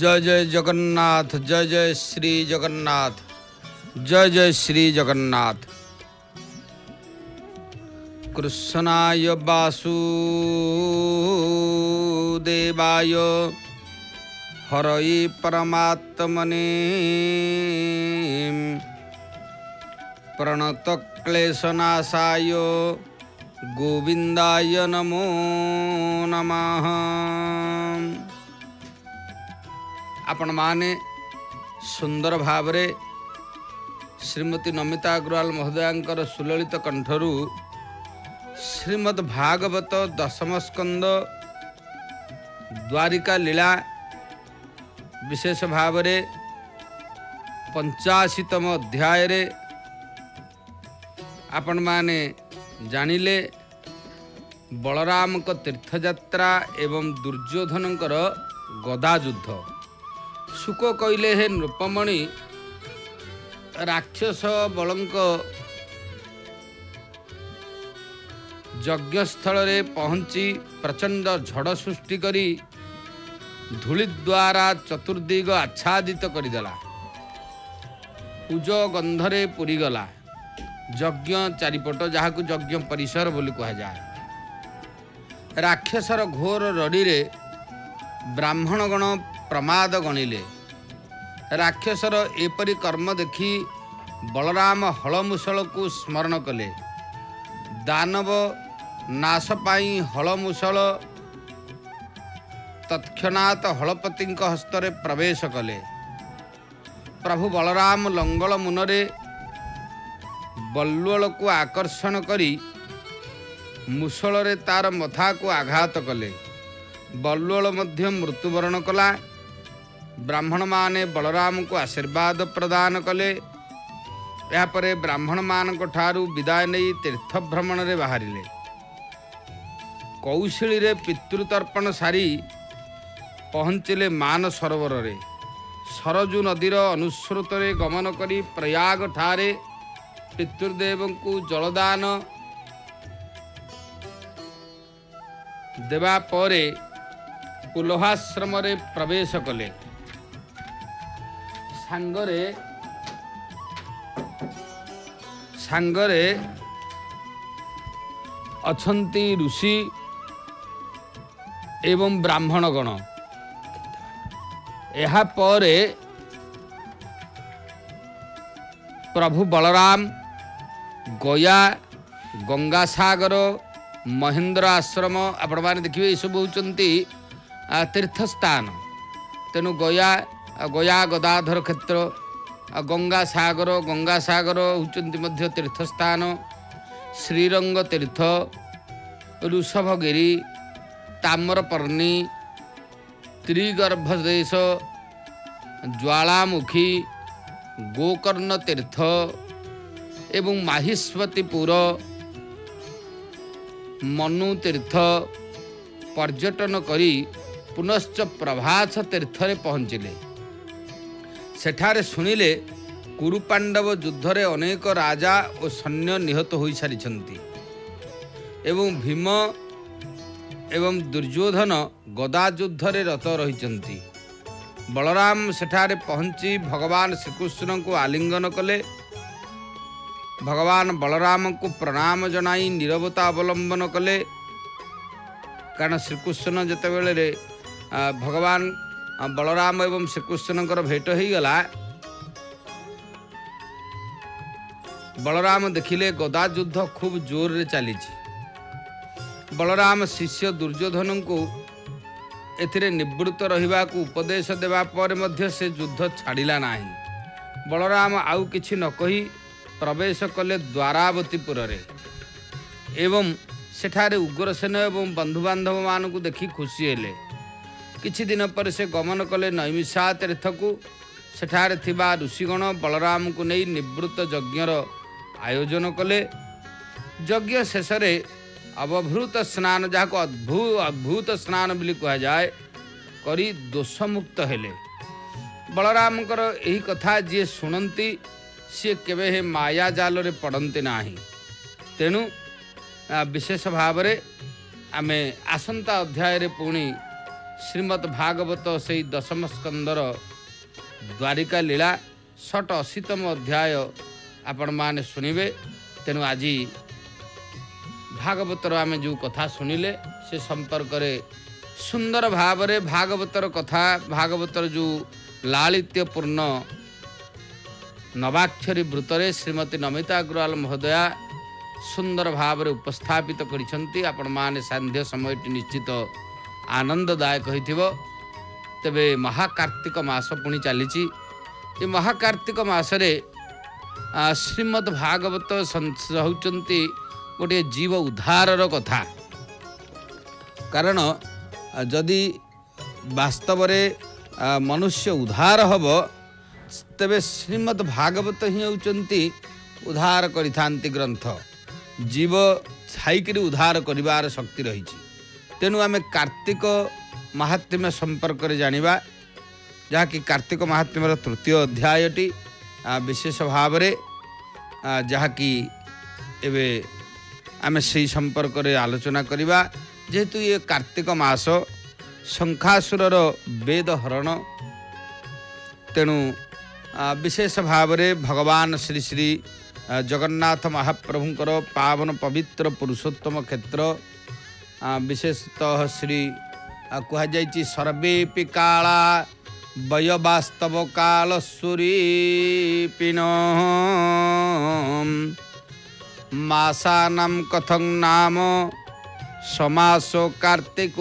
जय जय जगन्नाथ, जय जय श्री जगन्नाथ, जय जय श्री जगन्नाथ। कृष्णाय वासुदेवाय हरये परमात्मने प्रणतक्लेशनाशाय गोविंदाय नमो नमः। आपण माने सुंदर भावरे श्रीमती नमिता अग्रवाल महोदयांकर सुललित कंठरू श्रीमद् भागवत दशम स्कंद द्वारिका लीला विशेष भावरे 85तम अध्याय रे आपण माने जानिले बलराम को तीर्थयात्रा एवं दुर्योधनकर गदा युद्ध। सुक कहले हे नृपमणि राक्षस बलंक यज्ञस्थल रे पहुँची प्रचंड झड़ सृष्टि करी धूली द्वारा चतुर्दिग आच्छादित करदेला। उज गंधरे पूरीगला यज्ञ चारिपट जहाक यज्ञ परिसर बोली कह जाए। राक्षसर घोर रड़ी रे ब्राह्मणगण प्रमाद गणिले। राक्षसर एपरी कर्म देखी बलराम हलमुशल को स्मरण कले। दानव नाश पाई हलमुशल तत्क्षणात हलपति हस्तरे प्रवेश कले। प्रभु बलराम लंगल मुनरे बल्वल को आकर्षण करी मुसल रे तार मथा को आघात कले। बल्वल मध्य मृत्युवरण कला। ब्राह्मण माने बलराम को आशीर्वाद प्रदान कले। यापरे ब्राह्मण मान ठारू विदाय नहीं तीर्थ भ्रमण रे बाहरिले। कौशली रे पितृतर्पण सारी पहुँचिले मान सरोवर रे। सरजू नदीर अनुस्रोत रे गमन करी प्रयाग ठारे पितृदेव को जलदान देवा परे पुलोहाश्रम रे प्रवेश कले। सांगरे अछंती ऋषि एवं ब्राह्मणगण। ଏହା ପରେ प्रभु बलराम गया गंगासागर महेंद्र आश्रम आपण माने देखिए ये सब होचंती तीर्थस्थान। तेणु गया गया गदाधर क्षेत्र गंगासागर होचंती मध्य तीर्थस्थान। श्रीरंग तीर्थ ऋषभगिरी ताम्रपर्णी त्रिगर्भदेश ज्वालामुखी गोकर्ण तीर्थ एवं माहिष्मतीपुर मनु तीर्थ पर्यटन करी पुनश्च प्रभास तीर्थ रे पहुँचिले। सेठारे सुनिले कुरुपांडव युद्धरे अनेक राजा और सैन्य निहत हो सारी एवं भीम एवं दुर्योधन गदा युद्धरे रत रही। बलराम सेठारे पहुँची भगवान श्रीकृष्ण को आलिंगन कले। भगवान बलराम को प्रणाम जनाई नीरवता अवलंबन कले। कारण श्रीकृष्ण जितेबले भगवान बलराम एवं श्रीकृष्णकर भेट हो गला। बलराम देखिले गदा युद्ध खूब जोर रे चली। बलराम शिष्य दुर्योधन को एथिरे निवृत्त रहिबा को उपदेश देवा पर मध्य से युद्ध छाड़िला नाही। बलराम आउ किछि न कही प्रवेश कले द्वारावतीपुर रे एवं सेठारे उग्रसेन एवं बंधुबांधव मान को देखी खुशी हेले। किछि दिन पर से गमन कले नैमिषा तीर्थ को। सेठारे थिबा ऋषिगण बलराम को नहीं निवृत्त यज्ञर आयोजन कले। यज्ञ शेष अवभूत स्नान जहाँ को अद्भुत स्नान बोली कह जाए करी दोषमुक्त हेले। बलरामकर यही कथा जी शुणती सी केवे हे माया जाल रे पड़ती नाही। तेणु विशेष भाव आमे आसंता अध्याय रे पुणी ଶ୍ରୀମଦ୍ ଭାଗବତ ସେଇ ଦଶମ ସ୍କନ୍ଧର ଦ୍ୱାରିକା ଲୀଳା 80ତମ ଅଧ୍ୟାୟ ଆପଣମାନେ ଶୁଣିବେ। ତେଣୁ ଆଜି ଭାଗବତର ଆମେ ଯେଉଁ କଥା ଶୁଣିଲେ ସେ ସମ୍ପର୍କରେ ସୁନ୍ଦର ଭାବରେ ଭାଗବତର କଥା, ଭାଗବତର ଯେଉଁ ଲାଳିତ୍ୟପୂର୍ଣ୍ଣ ନବାକ୍ଷରୀ ବୃତ୍ତରେ ଶ୍ରୀମତୀ ନମିତା ଅଗ୍ରୱାଲ ମହୋଦୟା ସୁନ୍ଦର ଭାବରେ ଉପସ୍ଥାପିତ କରିଛନ୍ତି। ଆପଣମାନେ ସାନ୍ଧ୍ୟ ସମୟଟି ନିଶ୍ଚିତ ଆନନ୍ଦଦାୟକ ହୋଇଥିବ। ତେବେ ମହାକାର୍ତ୍ତିକ ମାସ ପୁଣି ଚାଲିଛି। ଏ ମହାକାର୍ତ୍ତିକ ମାସରେ ଶ୍ରୀମଦ୍ ଭାଗବତ ହେଉଛନ୍ତି ଗୋଟିଏ ଜୀବ ଉଦ୍ଧାରର କଥା। କାରଣ ଯଦି ବାସ୍ତବରେ ମନୁଷ୍ୟ ଉଦ୍ଧାର ହେବ ତେବେ ଶ୍ରୀମଦ୍ ଭାଗବତ ହିଁ ହେଉଛନ୍ତି ଉଦ୍ଧାର କରିଥାନ୍ତି ଗ୍ରନ୍ଥ। ଜୀବ ଛାଇକିରି ଉଦ୍ଧାର କରିବାର ଶକ୍ତି ରହିଛି। ତେଣୁ ଆମେ କାର୍ତ୍ତିକ ମାହାତ୍ମ୍ୟ ସମ୍ପର୍କରେ ଜାଣିବା, ଯାହାକି କାର୍ତ୍ତିକ ମାହାତ୍ମ୍ୟର ତୃତୀୟ ଅଧ୍ୟାୟଟି ବିଶେଷ ଭାବରେ ଯାହାକି ଏବେ ଆମେ ସେହି ସମ୍ପର୍କରେ ଆଲୋଚନା କରିବା। ଯେହେତୁ ଏ କାର୍ତ୍ତିକ ମାସ ଶଙ୍ଖାସୁରର ବେଦ ହରଣ, ତେଣୁ ବିଶେଷ ଭାବରେ ଭଗବାନ ଶ୍ରୀ ଶ୍ରୀ ଜଗନ୍ନାଥ ମହାପ୍ରଭୁଙ୍କର ପାବନ ପବିତ୍ର ପୁରୁଷୋତ୍ତମ କ୍ଷେତ୍ର, ବିଶେଷତଃ ଶ୍ରୀ କୁହାଯାଇଛି ସର୍ବେପି କାଳା ବୟବାସ୍ତବ କାଳ ସୁରୀପିଣ ମାସାନାಂ କଥଂ ନାମ ସମାସ କାର୍ତ୍ତିକୋବର।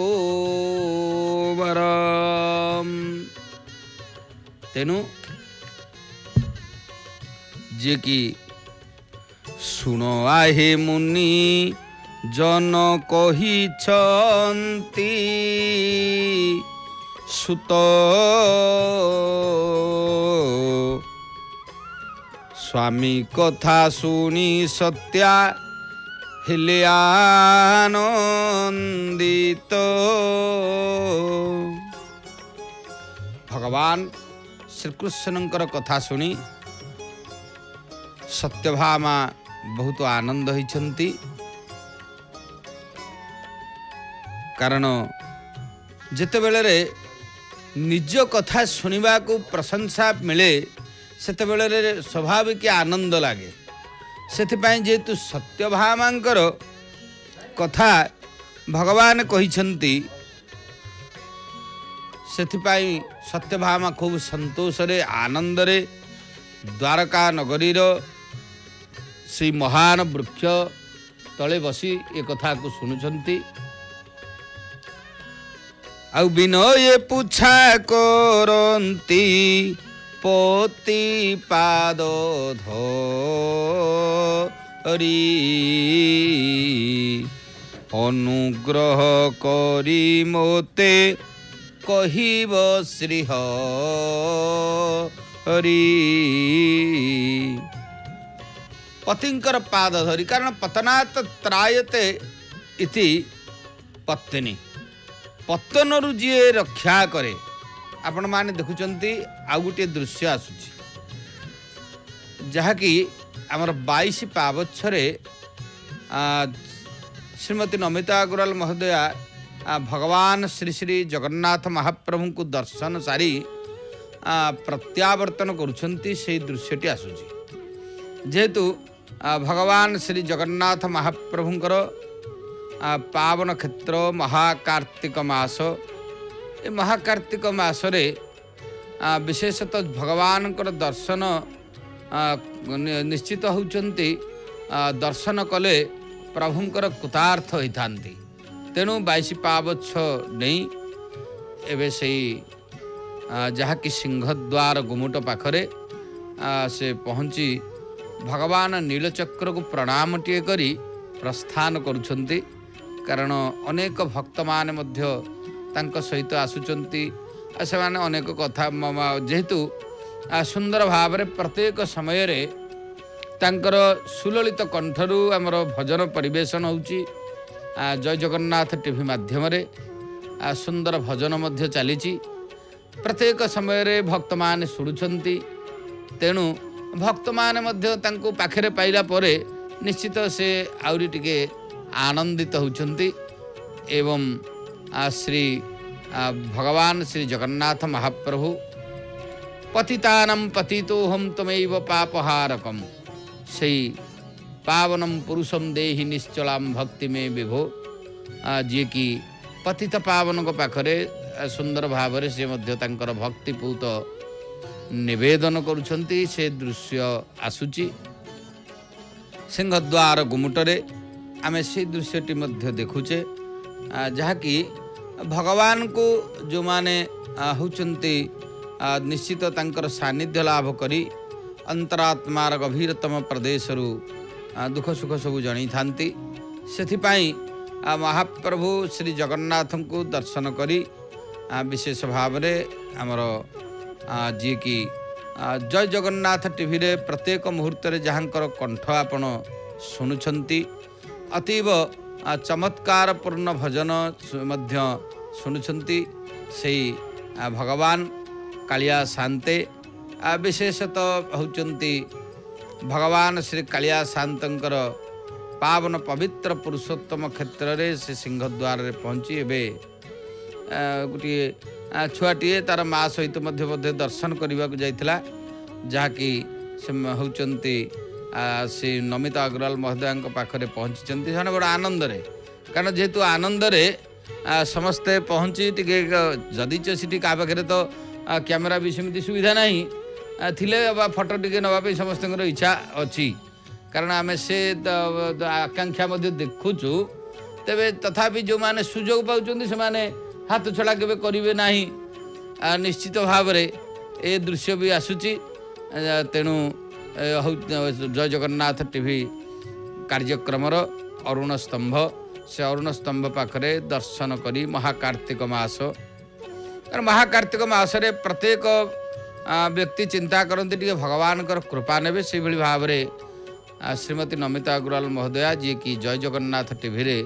ତେଣୁ ଯିଏକି ଶୁଣ ଆହେ ମୁନି ଜନ କହିଛନ୍ତି ସୁତ ସ୍ୱାମୀ କଥା ଶୁଣି ସତ୍ୟା ହେଲେ ଆନନ୍ଦିତ। ଭଗବାନ ଶ୍ରୀକୃଷ୍ଣଙ୍କର କଥା ଶୁଣି ସତ୍ୟଭାମା ବହୁତ ଆନନ୍ଦ ହୋଇଛନ୍ତି। କାରଣ ଯେତେବେଳେ ନିଜ କଥା ଶୁଣିବାକୁ ପ୍ରଶଂସା ମିଳେ ସେତେବେଳେ ସ୍ୱାଭାବିକ ଆନନ୍ଦ ଲାଗେ। ସେଥିପାଇଁ ଯେହେତୁ ସତ୍ୟଭାମାଙ୍କର କଥା ଭଗବାନ କହିଛନ୍ତି, ସେଥିପାଇଁ ସତ୍ୟଭାମା ଖୁବ୍ ସନ୍ତୋଷରେ ଆନନ୍ଦରେ ଦ୍ୱାରକା ନଗରୀର ସେଇ ମହାନ ବୃକ୍ଷ ତଳେ ବସି ଏ କଥାକୁ ଶୁଣୁଛନ୍ତି। ଆଉ ବିନୟ ପୁଛା କରନ୍ତି ପତି ପାଦ ଧରି ଅନୁଗ୍ରହ କରି ମୋତେ କହିବ ଶ୍ରୀ ହରି। ପତିଙ୍କର ପାଦ ଧରି, କାରଣ ପତନାତ ତ୍ରାୟତେ ଇତି ପତ୍ନୀ, ପତନରୁ ଯିଏ ରକ୍ଷା କରେ। ଆପଣମାନେ ଦେଖୁଛନ୍ତି ଆଉ ଗୋଟିଏ ଦୃଶ୍ୟ ଆସୁଛି, ଯାହାକି ଆମର 22 ପାବଚ୍ଛରେ ଶ୍ରୀମତୀ ନମିତା ଅଗ୍ରୱାଲ ମହୋଦୟା ଭଗବାନ ଶ୍ରୀ ଶ୍ରୀ ଜଗନ୍ନାଥ ମହାପ୍ରଭୁଙ୍କୁ ଦର୍ଶନ ସାରି ପ୍ରତ୍ୟାବର୍ତ୍ତନ କରୁଛନ୍ତି। ସେହି ଦୃଶ୍ୟଟି ଆସୁଛି। ଯେହେତୁ ଭଗବାନ ଶ୍ରୀ ଜଗନ୍ନାଥ ମହାପ୍ରଭୁଙ୍କର ପାବନ କ୍ଷେତ୍ର ମହାକାର୍ତ୍ତିକ ମାସ, ଏ ମହାକାର୍ତ୍ତିକ ମାସରେ ବିଶେଷତଃ ଭଗବାନଙ୍କର ଦର୍ଶନ ନିଶ୍ଚିତ ହେଉଛନ୍ତି। ଦର୍ଶନ କଲେ ପ୍ରଭୁଙ୍କର କୃତାର୍ଥ ହୋଇଥାନ୍ତି। ତେଣୁ 22 ପାବଚ୍ଛ ନେଇ ଏବେ ସେଇ ଯାହାକି ସିଂହଦ୍ୱାର ଗୁମୁଟ ପାଖରେ ସେ ପହଞ୍ଚି ଭଗବାନ ନୀଳଚକ୍ରକୁ ପ୍ରଣାମଟିଏ କରି ପ୍ରସ୍ଥାନ କରୁଛନ୍ତି। କାରଣ ଅନେକ ଭକ୍ତମାନେ ମଧ୍ୟ ତାଙ୍କ ସହିତ ଆସୁଛନ୍ତି। ସେମାନେ ଅନେକ କଥା ଯେହେତୁ ସୁନ୍ଦର ଭାବରେ ପ୍ରତ୍ୟେକ ସମୟରେ ତାଙ୍କର ସୁଲଳିତ କଣ୍ଠରୁ ଆମର ଭଜନ ପରିବେଷଣ ହେଉଛି। ଜୟ ଜଗନ୍ନାଥ ଟିଭି ମାଧ୍ୟମରେ ସୁନ୍ଦର ଭଜନ ମଧ୍ୟ ଚାଲିଛି। ପ୍ରତ୍ୟେକ ସମୟରେ ଭକ୍ତମାନେ ଶୁଣୁଛନ୍ତି। ତେଣୁ ଭକ୍ତମାନେ ମଧ୍ୟ ତାଙ୍କୁ ପାଖରେ ପାଇଲା ପରେ ନିଶ୍ଚିତ ସେ ଆହୁରି ଟିକେ ଆନନ୍ଦିତ ହେଉଛନ୍ତି ଏବଂ ଶ୍ରୀ भगवान श्री जगन्नाथ महाप्रभु पतितानम पतितोहम तमैव पापहारकम से पावनम पुरुषम देहि निश्चलाम भक्ति में विभो जी की पतित पावन को पाखरे सुंदर भाव से मध्य तांकर भक्तिपूत निवेदन करुछंती से दृश्य आसुची सिंहद्वार गुमुटरे आमे से दृश्यटी मध्य देखुचे जहाँकि भगवान को जो माने होचंती निश्चित तांकर सानिध्य लाभ करी अंतरात्मार गभीरतम प्रदेशरू दुख सुख सब जणी थांती सेथिपाई महाप्रभु श्री जगन्नाथ को दर्शन करी विशेष भाव रे आमर जी की जय जगन्नाथ टीवी रे प्रत्येक मुहूर्त रे जहाँकर कंठ आपण शुणुछंती अतीव चमत्कार पूर्ण भजन मध्य शुणुछंती से भगवान कालिया शांते विशेषतः होचंती भगवान श्री कालिया शांतंकर पावन पवित्र पुरुषोत्तम क्षेत्र रे से सिंहद्वार रे पहुँची एबे गोटे छुआटीए तार माँ सहित मध्य दर्शन करने को जाइथिला जहाँकि से होचंती से नमिता अग्रवाल महोदय पाखरे पहुँची से बड़ा आनंद रे कारण जेहेतु आनंद रे समस्ते पहुँची टिके जदि सीटी क्या पाखे तो कैमेरा भी सेमती सुविधा नहीं थिले फोटो टिके नवाई समस्त इच्छा अच्छी कारण आम से आकांक्षा देखुचु तेरे तथापि जो माने सुजोग पाँच से माने हाथ छड़ा के करेंगे ना निश्चित भाव रे ए दृश्य भी आसूची तेणु जय जगन्नाथ टीवी कार्यक्रमर अरुण स्तंभ से अरुण स्तंभ पाखरे दर्शन करी महाकार्तिक मास कारण महाकार्तिक मासरे प्रत्येक व्यक्ति चिंता करते टे भगवान कृपा ने से भाव में श्रीमती नमिता अग्रवाल महोदया जी की जय जगन्नाथ टीवी रे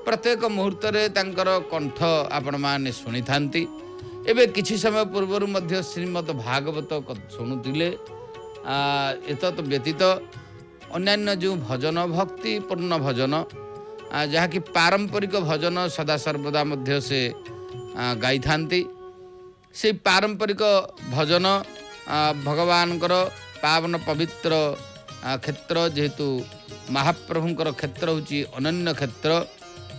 प्रत्येक मुहूर्त रे तांकर कंठ आपण माने शुणी थांती एबे किछि समय पूर्वर मध्य श्रीमद भागवत शुणुतिले एतत् व्यतीत अन्यान्य जो भजन भक्तिपूर्ण भजन जहाँ कि पारंपरिक भजन सदा सर्वदा मध्य से गाई थांती से पारंपरिक भजन भगवानकर पावन पवित्र क्षेत्र जेहेतु महाप्रभुंकर क्षेत्र होची अनन्य क्षेत्र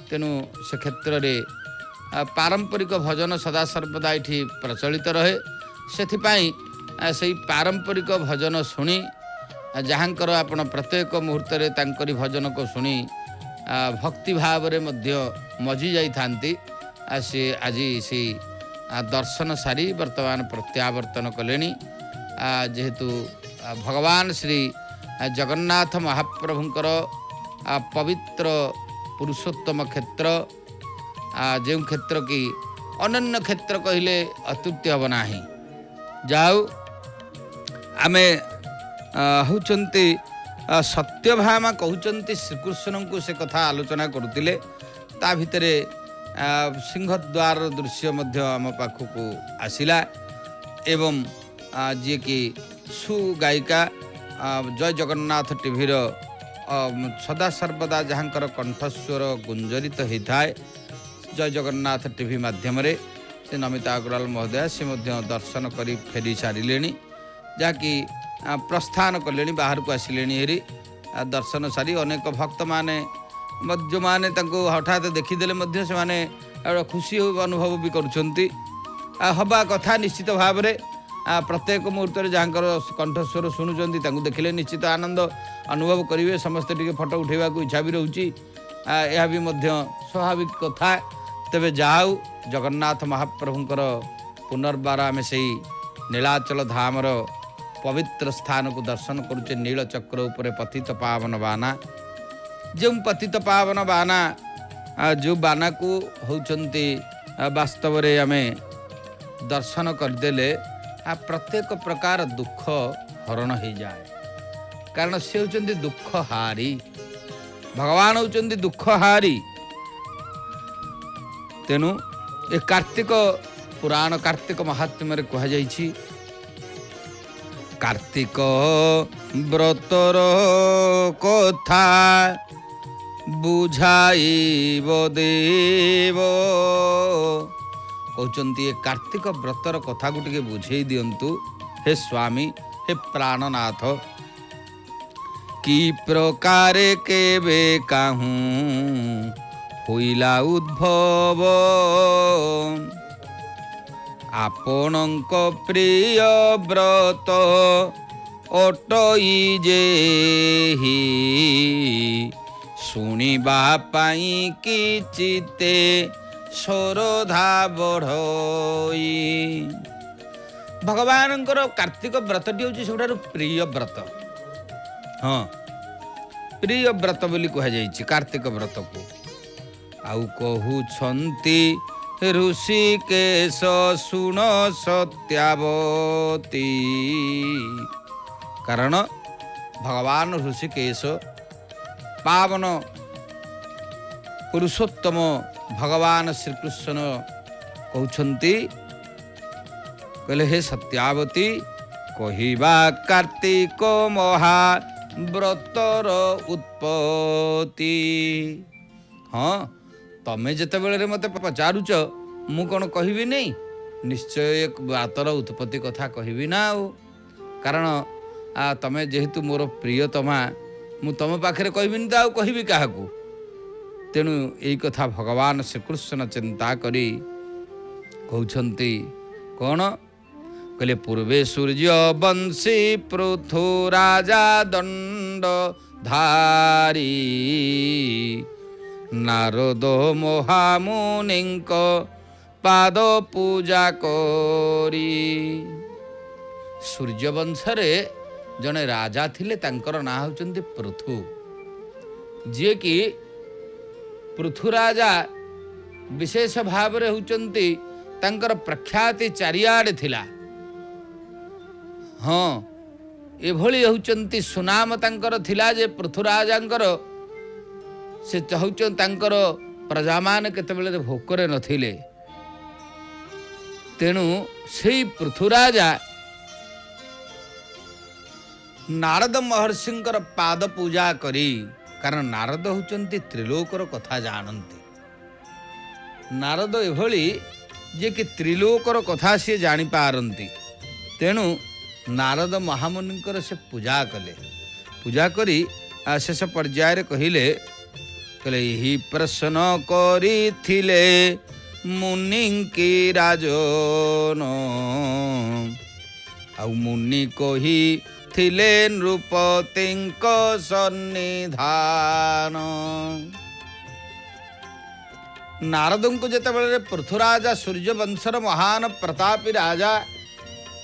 तेणु से क्षेत्र रे पारंपरिक भजन सदा सर्वदा ये प्रचलित रहे से पारंपरिक भजन शुणी जहाँकर आपण प्रत्येक मुहूर्त रे तांकरी भजन को शुणी भक्ति भाव रे मध्य मजी जाई थांती से आज से दर्शन सारी वर्तमान प्रत्यावर्तन कलेनी जेहेतु भगवान श्री जगन्नाथ महाप्रभुंकर पवित्र पुरुषोत्तम क्षेत्र जो क्षेत्र की अनन्य क्षेत्र कहले अत्युक्ति हम ना जाऊ आमे होचंती सत्यभामा कहते श्रीकृष्ण को से कथा आलोचना करुतिले ता भितरे सिंहद्वार दृश्य मध्य आम पाखक आसिला एवं जी की सुगायिका जय जगन्नाथ टीवी सदा सर्वदा जहाँकर कंठस्वर गुंजरित होता है जय जगन्नाथ टीवी माध्यम से नमिता अग्रवाल महोदय से दर्शन कर फेरी सारे जहाँकि प्रस्थान कले बाहर को आसिले हेरी दर्शन सारी अनेक भक्त माने जो माने हठात देखीदे से खुशी अनुभव भी करुँच हवा कथा निश्चित भाव में प्रत्येक मुहूर्त जहाँकर कंठस्वर शुणुंट देखिले निश्चित आनंद अनुभव करेंगे समस्ते टे फोटो उठेवा इच्छा भी रोचे यह भी स्वाभाविक कथा तेरे जाऊ जगन्नाथ महाप्रभुंकर पुनर्बार आम से नीलाचल धामर पवित्र स्थान को दर्शन करुचे नीलचक्र उपरे पतित पावन बाना जो पतित पावन बाना जो बाना को होचंती वास्तव रे आमे दर्शन करदेले प्रत्येक प्रकार दुख हरण हो जाए कारण से होचंती दुख हारी भगवान होचंती दुख हारी तेणु ए कार्तिक पुराण कार्तिक महात्म्य रे कहा जाइछि कार्तिक व्रतर कथा बुझाइब देव कहते ये कार्तिक व्रतर कथा को टिके बुझे दिंतु हे स्वामी हे प्राणनाथ कि प्रकारे केबे काहूँ होइला उद्भव आपणक प्रिय व्रत अटई जेहि शुणिबा पाई किचिते श्रद्धा बढ़ई। भगवानंकर कार्तिक व्रतटी हूँ सबुठारु प्रिय व्रत। हाँ प्रिय व्रत बोली कहुई कार्तिक व्रत को आउ कहउछंती ऋषिकेश शुण सत्यावती कारण भगवान ऋषिकेश पावन पुरुषोत्तम भगवान श्रीकृष्ण कहउछंती कहले हे सत्यावती कहिबा कार्तिक महा व्रतर उत्पत्ति। हाँ तमें जिते बेले मत पचारुच मु कौन कहबी नहीं निश्चय एक व्रतर उत्पत्ति कथा कहबी ना आउ कारण तमें जेहेतु मोर प्रियतमा मु तुम पाखे कहबी तो आउ कहबी क्या तेणु यही कथा भगवान श्रीकृष्ण चिंता करी कहउछंती कौन कहले पूर्वे सूर्य वंशी पृथु राजा दंड धारी नारद महामुनिंक पाद पूजा करी। सूर्यवंश रे जने राजा थिले तांकर ना होचंती पृथु जे कि पृथु राजा विशेष भाव रे होचंती तांकर प्रख्याति चारियाडे थिला। हाँ एभली होचंती सुनाम तांकर थिला जे पृथुराजांकर से चाहूचन तांकर प्रजा मान केतेबेले भोकरे नथिले तेणु सेई पृथुराजा नारद महर्षिंकर पाद पूजा करी कारण नारद होचंती त्रिलोकर कथा जानती। नारद एभली जे कि त्रिलोकर कथा से जानी पारंती तेणु नारद महामुनिंकर से पूजा कले पूजा करी शेष पर्याय कहले कहले ही प्रश्न करी थिले मुनिंकी राजन आउ मुनि कही थिले नृपतिंक सन्निधान। नारद को जिते पृथुराजा सूर्यवंशर महान प्रतापी राजा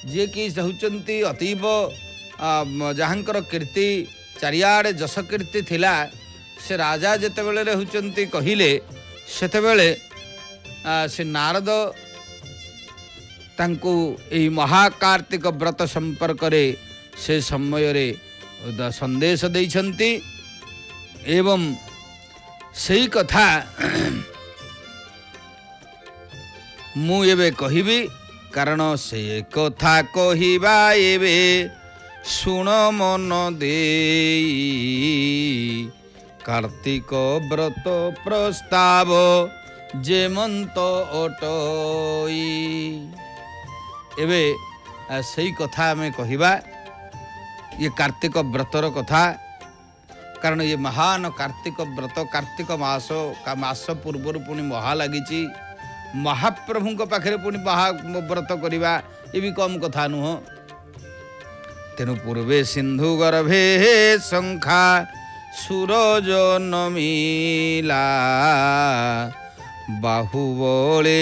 जे कि होचंती अतीब जहाँकर कीर्ति चारियाडे जस कीर्ति थिला से राजा जितेबेले होचंती कहिले सेतेबेले से नारद तांको एही महाकार्तिक व्रत संपर्क रे से समय रे संदेश देइछंती एवं सही कथा मु एबे कहिबी कारण से कथा कहिबा एबे शुण मन देई कार्तिक व्रत प्रस्ताव जेमंत अटई। एबे सही कथा में कहिबा ये कार्तिक व्रतर कथा कारण ये महान कार्तिक व्रत कार्तिक मास का मास पूर्व पुणी महा लगी महाप्रभु पाखे पुणी व्रत करवा ये भी कम कथा नुह। तेणु पूर्वे सिंधु गर्भे शंखा सूरज नमिला बाहुबले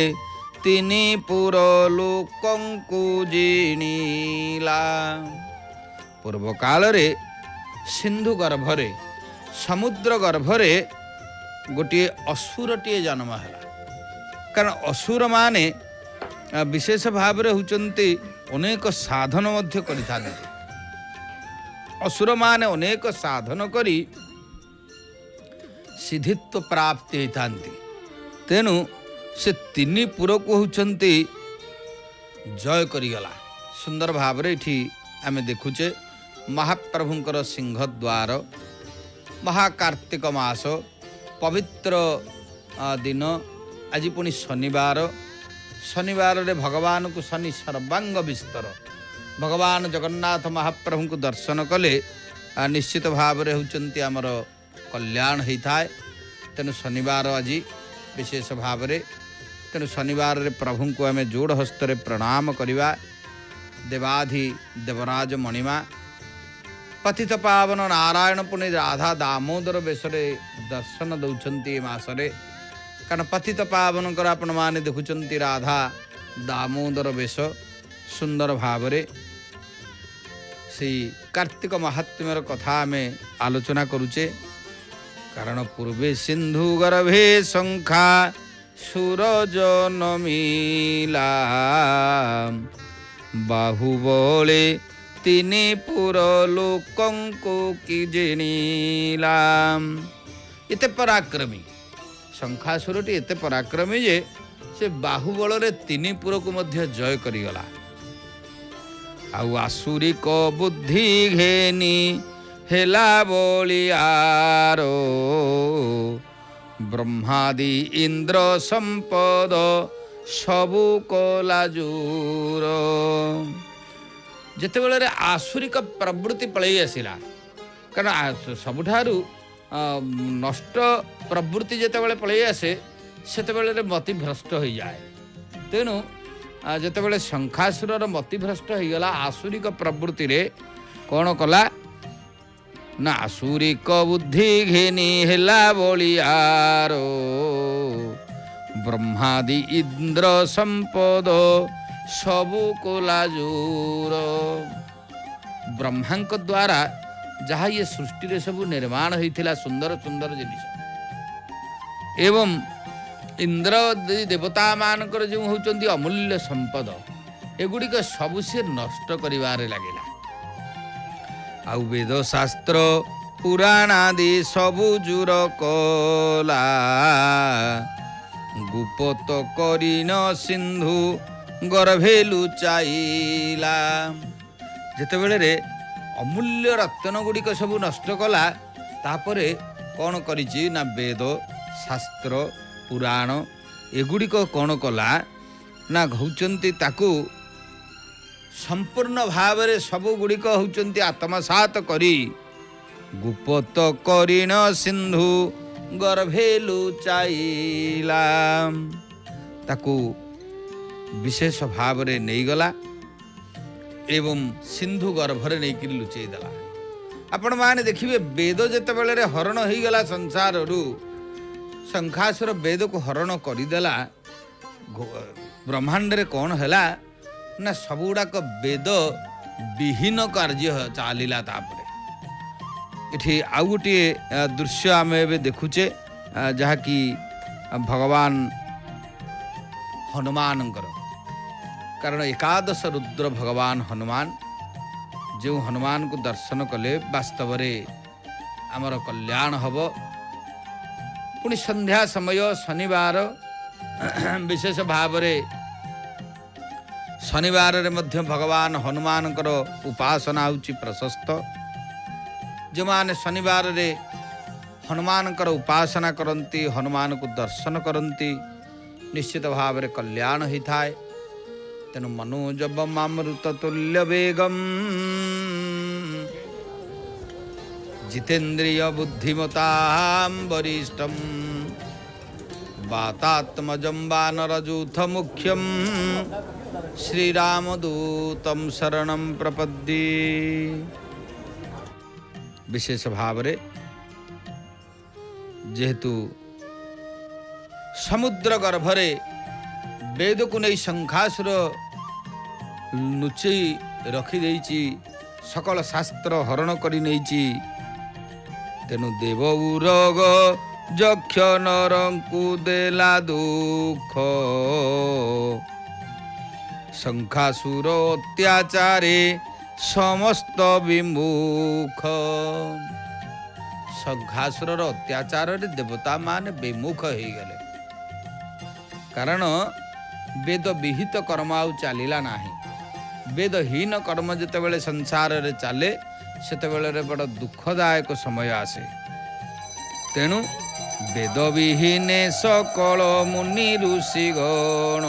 तिनि पुर लोकंकु जिनिला। पूर्व काल रे सिंधु गर्भरे समुद्र गर्भरे गोटे असुरटीए जन्म है कारण असुर माने विशेष भाव रे होचंती अनेक साधन मध्य करिथांती। असुर माने अनेक साधन करी सिद्धित्व प्राप्ति होइथांती। तेणु से तिनि पुर को होचंती जय करिगला। सुंदर भाव रे इठी आमे देखुचे महाप्रभुंकर सिंहद्वार महाकार्तिक मास पवित्र दिन आज पुणी शनिवार शनिवार रे भगवान को शनि सर्वांग विस्तर भगवान जगन्नाथ महाप्रभु को दर्शन कले निश्चित भाव में होउचंती आमर कल्याण होता है। तेणु शनिवार आज विशेष भाव में तेणु शनिवार रे प्रभु को आम जोड़ हस्तर प्रणाम करवा। देवाधि देवराज मणिमा पतित पावन नारायण पुनि राधा दामोदर बेशरे दर्शन दौरान मासरे कारण पतित पावन कर आपण माने देखुचंती राधा दामोदर बेश सुंदर भाव में से कार्तिक महात्म्यर कथा में आलोचना करुचे। कारण पूर्वे सिंधु गर्भे शंखा सूरज नमिला बाहुबले तीनी पुर लोकंको की जेनीला। एते पराक्रमी शंखासुरटी एते पराक्रमी जे से बाहुबल रे तीनी पुर को मध्य जय करिगला। आउ आसुरिक बुद्धि घेनी हेला बलियारो ब्रह्मादि इंद्र संपद सबु कलाजूर। जिते बेले आसुरिक प्रवृत्ति पलि आसला कारण सबुठारु नष्ट प्रवृत्ति जिते बेले पलि आसे सेते बेले मति भ्रष्ट हो जाए। तेणु जिते बेले शंखासुरर मति भ्रष्ट हो गला आसुरिक प्रवृत्ति रे कौन कला ना आसुरिक बुद्धि घेनी हेला बलियारो ब्रह्मादि इंद्र संपद सबु कोलाजूर। ब्रह्मांक द्वारा जहाँ ये सृष्टि रे सबु निर्माण होइथिला सुंदर सुंदर जिनिस एवं इंद्र देवता मानकर जो होचंती अमूल्य संपद एगुड़िक सबु से नष्ट करिवारे लागिला। आउ वेद शास्त्र पुराण आदि सबु जुर कला गुपत करिन सिंधु गर्भे लुचाइला। जेते बेले रे अमूल्य रत्न गुड़िक सबु नष्ट कला तापरे कौन करिछि ना वेद शास्त्र पुराण एगुड़िक कौन कला ना होचंती ताकू संपूर्ण भाव में सबु गुड़िक होचंती आत्मसात करी गुपत करिन सिंधु गर्भे लुचाइला ताकू विशेष भाव में नहीं गला एवं सिंधु गर्भरे नहीं कि लुचई देला। आपण माने देखिए वेद जेते बेले हरण हो गला संसार रु शंखासुर वेद को हरण करदेला ब्रह्मांड रे कौन हैला ना सबुड़ाक वेद विहीन कार्य चलिला। तापरे इठी आउ गोटे दृश्य आम ए देखुचे जहाँकि भगवान हनुमान कारण एकादश रुद्र भगवान हनुमान जो हनुमान को दर्शन कले वास्तव रे आमर कल्याण हब। पुणी संध्या समय शनिवार विशेष भाव रे शनिवार रे मध्य भगवान हनुमान उपासना होची प्रशस्त। जो माने शनिवार रे हनुमान उपासना करती हनुमान को दर्शन करती निश्चित भाव रे कल्याण होता है। तेणु मनोजवमृत तुल्य वेगम जितेन्द्रिय बुद्धिमतां वरिष्ठं वातात्मजं वानरयूथ मुख्यं श्रीरामदूतं शरणं प्रपद्ये। विशेष भाव रे जेहेतु समुद्र गर्भरे वेद को नहीं शंखासुर लुचई रखी देइची सकल शास्त्र हरण करी नैची। तेणु देव उरग यक्ष नरंकु देला दुख शंखासुर अत्याचारे समस्त विमुख। शंखासुर अत्याचार देवता मान विमुख हो गले कारण वेद विहित कर्म आउ चलिला नाही। वेदहीन कर्म जितेबाला संसार रे चले सेतेबाला बड़ दुखदायक समय आसे। तेणु वेद विहीने सकल मुनि ऋषिगण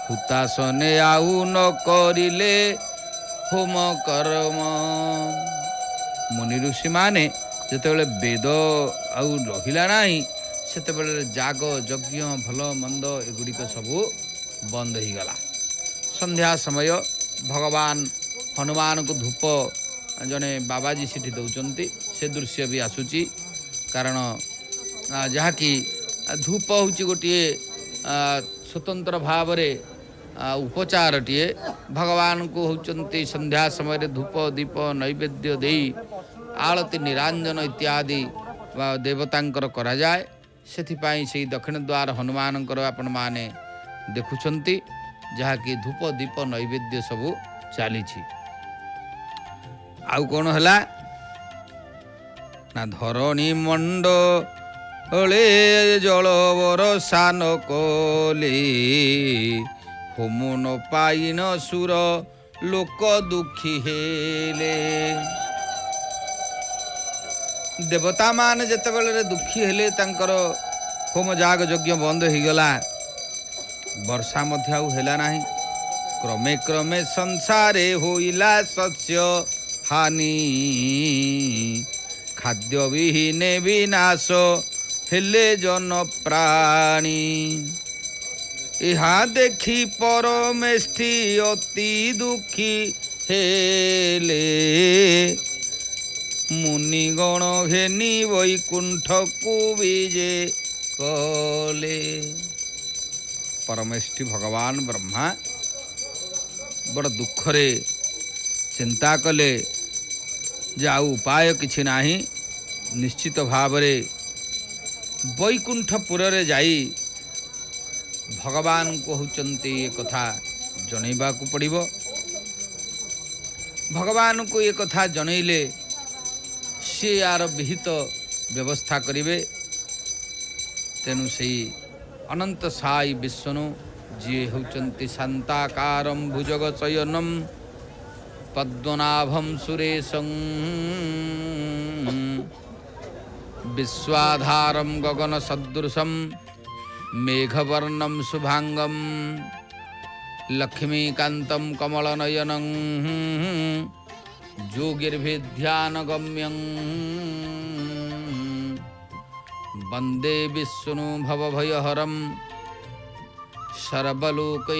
ହୁତାସନେ ଆଉ ନ କରିଲେ ହୋମ କର୍ମ। ମୁନି ଋଷିମାନେ ଯେତେବେଳେ ବେଦ ଆଉ ରହିଲା ନାହିଁ ସେତେବେଳେ ଯାଗ ଯଜ୍ଞ ଭଲ ମନ୍ଦ ଏଗୁଡ଼ିକ ସବୁ ବନ୍ଦ ହୋଇଗଲା। ସନ୍ଧ୍ୟା ସମୟ ଭଗବାନ ହନୁମାନଙ୍କୁ ଧୂପ ଜଣେ ବାବାଜୀ ସେଠି ଦେଉଛନ୍ତି, ସେ ଦୃଶ୍ୟ ବି ଆସୁଛି। କାରଣ ଯାହାକି ଧୂପ ହେଉଛି ଗୋଟିଏ ସ୍ୱତନ୍ତ୍ର ଭାବରେ ଉପଚାରଟିଏ। ଭଗବାନଙ୍କୁ ହେଉଛନ୍ତି ସନ୍ଧ୍ୟା ସମୟରେ ଧୂପ ଦୀପ ନୈବେଦ୍ୟ ଦେଇ ଆଳତି ନିରାଞ୍ଜନ ଇତ୍ୟାଦି ଦେବତାଙ୍କର କରାଯାଏ। ସେଥିପାଇଁ ସେହି ଦକ୍ଷିଣ ଦ୍ୱାର ହନୁମାନଙ୍କର ଆପଣମାନେ ଦେଖୁଛନ୍ତି, ଯାହାକି ଧୂପ ଦୀପ ନୈବେଦ୍ୟ ସବୁ ଚାଲିଛି। ଆଉ କ'ଣ ହେଲା ନା ଧରଣୀ ମଣ୍ଡଳେ ଜଳ ବରଷା ନ କଲେ, ହୋମ ନ ପାଇନ ସୁର ଲୋକ ଦୁଃଖୀ ହେଲେ। ଦେବତାମାନେ ଯେତେବେଳେ ଦୁଃଖୀ ହେଲେ, ତାଙ୍କର ହୋମ ଯାଗ ଯଜ୍ଞ ବନ୍ଦ ହୋଇଗଲା, ବର୍ଷା ମଧ୍ୟ ଆଉ ହେଲା ନାହିଁ। କ୍ରମେ କ୍ରମେ ସଂସାରେ ହୋଇଲା ଶସ୍ୟ ହାନି, ଖାଦ୍ୟ ବିହୀନେ ବିନାଶ ହେଲେ ଜନ ପ୍ରାଣୀ। ଏହା ଦେଖି ପରମେଷ୍ଠି ଅତି ଦୁଃଖୀ ହେଲେ, ମୁନିଗଣ ଘେନି ବୈକୁଣ୍ଠକୁ ବିଜେ କଲେ। ପରମେଷ୍ଠି ଭଗବାନ ବ୍ରହ୍ମା ବଡ଼ ଦୁଃଖରେ ଚିନ୍ତା କଲେ ଯେ ଆଉ ଉପାୟ କିଛି ନାହିଁ, ନିଶ୍ଚିତ ଭାବରେ ବୈକୁଣ୍ଠପୁରରେ ଯାଇ ଭଗବାନଙ୍କୁ ହେଉଛନ୍ତି ଏ କଥା ଜଣାଇବାକୁ ପଡ଼ିବ। ଭଗବାନଙ୍କୁ ଏ କଥା ଜଣାଇଲେ ସେ ଆର ବିହିତ ବ୍ୟବସ୍ଥା କରିବେ। ତେଣୁ ସେଇ ଅନନ୍ତ ସାଇ ବିଷ୍ଣୁ ଯିଏ ହେଉଛନ୍ତି ଶାନ୍ତାକାରಂ ଭୁଜଗ ଶୟନମ୍ ପଦ୍ମନାଭಂ ସୁରେଶଂ ବିଶ୍ୱାଧାରಂ ଗଗନ ସଦୃଶଂ ମେଘବର୍ଣ୍ଣଂ ଶୁଭାଙ୍ଗಂ ଲକ୍ଷ୍ମୀକାନ୍ତಂ କମଳନୟନଂ ଯୋଗୀର୍ଭିଧ୍ୟାନଗମ୍ୟଂ ବନ୍ଦେ ବିଷ୍ଣୁ ଭବଭୟହରಂ ସର୍ବଲୋକୈକନାଥଂ।